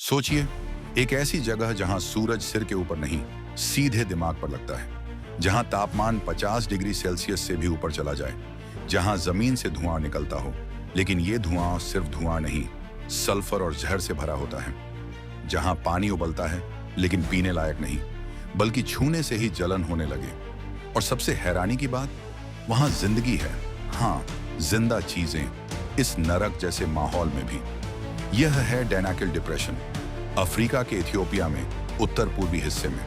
सोचिए, एक ऐसी जगह जहां सूरज सिर के ऊपर नहीं, सीधे दिमाग पर लगता है, जहां तापमान 50 डिग्री सेल्सियस से भी ऊपर चला जाए, जहां जमीन से धुआं निकलता हो, लेकिन ये धुआं सिर्फ धुआं नहीं, सल्फर और जहर से भरा होता है। जहां पानी उबलता है, लेकिन पीने लायक नहीं, बल्कि छूने से ही जलन होने लगे। और सबसे हैरानी की बात, वहां जिंदगी है। हाँ, जिंदा चीजें, इस नरक जैसे माहौल में भी। यह है डैनाकिल डिप्रेशन, अफ्रीका के इथियोपिया में, उत्तर पूर्वी हिस्से में,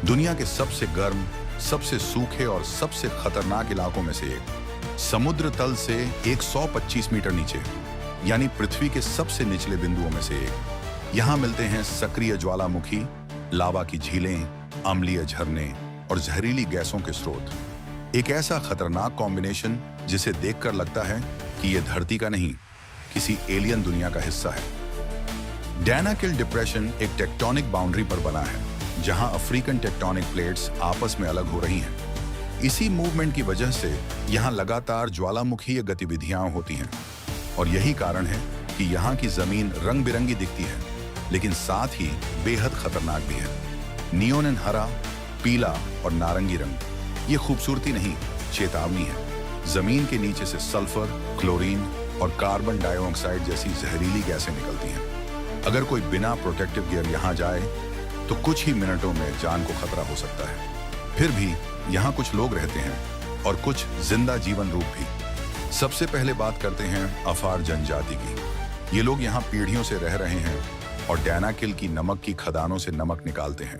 दुनिया के सबसे गर्म, सबसे सूखे और सबसे खतरनाक इलाकों में से एक। समुद्र तल से 125 मीटर नीचे, यानी पृथ्वी के सबसे निचले बिंदुओं में से एक। यहाँ मिलते हैं सक्रिय ज्वालामुखी, लावा की झीलें, अम्लीय झरने और जहरीली गैसों के स्रोत। एक ऐसा खतरनाक कॉम्बिनेशन जिसे देखकर लगता है कि यह धरती का नहीं, किसी एलियन दुनिया का हिस्सा है। डैनाकिल डिप्रेशन एक टेक्टोनिक बाउंड्री पर बना है, जहां अफ्रीकन टेक्टोनिक प्लेट्स आपस में अलग हो रही हैं। इसी मूवमेंट की वजह से यहां लगातार ज्वालामुखीय गतिविधियां होती हैं, और यही कारण है कि यहां की जमीन रंग बिरंगी दिखती है, लेकिन साथ ही बेहद खतरनाक भी है। नियोन हरा, पीला और नारंगी रंग, ये खूबसूरती नहीं, चेतावनी है। जमीन के नीचे से सल्फर, क्लोरीन और कार्बन डाइऑक्साइड जैसी जहरीली गैसें निकलती हैं। अगर कोई बिना प्रोटेक्टिव गियर यहां जाए तो कुछ ही मिनटों में जान को खतरा हो सकता है। फिर भी यहां कुछ लोग रहते हैं, और कुछ जिंदा जीवन रूप भी। सबसे पहले बात करते हैं अफार जनजाति की। ये लोग यहां पीढ़ियों से रह रहे हैं और डैनाकिल की नमक की खदानों से नमक निकालते हैं।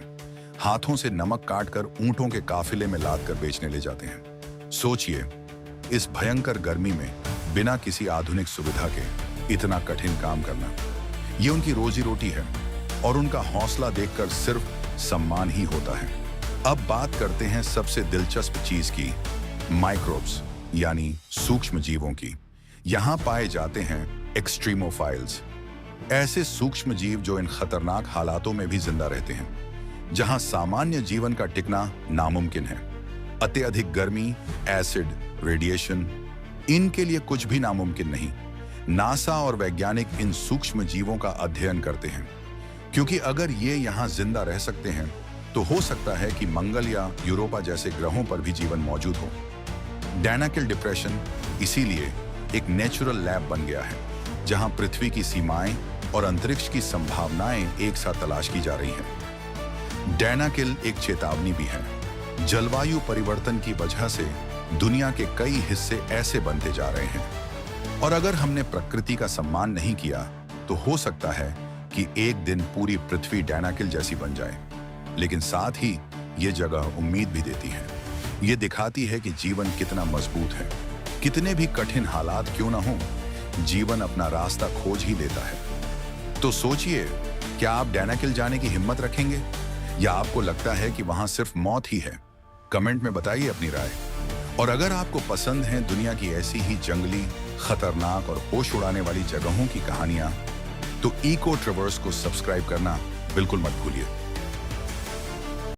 हाथों से नमक काटकर ऊंटों के काफिले में लाद कर बेचने ले जाते हैं। सोचिए, इस भयंकर गर्मी में बिना किसी आधुनिक सुविधा के इतना कठिन काम करना, ये उनकी रोजी रोटी है, और उनका हौसला देखकर सिर्फ सम्मान ही होता है। अब बात करते हैं सबसे दिलचस्प चीज की, माइक्रोब्स यानी सूक्ष्म जीवों की। यहां पाए जाते हैं एक्सट्रीमोफाइल्स, ऐसे सूक्ष्म जीव जो इन खतरनाक हालातों में भी जिंदा रहते हैं, जहां सामान्य जीवन का टिकना नामुमकिन है। अत्यधिक गर्मी, एसिड, रेडिएशन, इनके लिए कुछ भी नामुमकिन नहीं। नासा और वैज्ञानिक इन सूक्ष्म जीवों का अध्ययन करते हैं, क्योंकि अगर ये यहाँ जिंदा रह सकते हैं, तो हो सकता है कि मंगल या यूरोपा जैसे ग्रहों पर भी जीवन मौजूद हो। डैनाकिल डिप्रेशन इसीलिए एक नेचुरल लैब बन गया है, जहां पृथ्वी की सीमाएं और अंतरिक्ष की संभावनाएं एक साथ तलाश की जा रही हैं। डैनाकिल एक चेतावनी भी है। जलवायु परिवर्तन की वजह से दुनिया के कई हिस्से ऐसे बनते जा रहे हैं, और अगर हमने प्रकृति का सम्मान नहीं किया, तो हो सकता है कि एक दिन पूरी पृथ्वी डैनाकिल जैसी बन जाए। लेकिन साथ ही ये जगह उम्मीद भी देती है। ये दिखाती है कि जीवन कितना मजबूत है। कितने भी कठिन हालात क्यों ना हो, जीवन अपना रास्ता खोज ही लेता है। तो सोचिए, क्या आप डैनाकिल जाने की हिम्मत रखेंगे, या आपको लगता है कि वहां सिर्फ मौत ही है? कमेंट में बताइए अपनी राय। और अगर आपको पसंद है दुनिया की ऐसी ही जंगली, खतरनाक और होश उड़ाने वाली जगहों की कहानियां, तो इको ट्रैवर्स को सब्सक्राइब करना बिल्कुल मत भूलिए।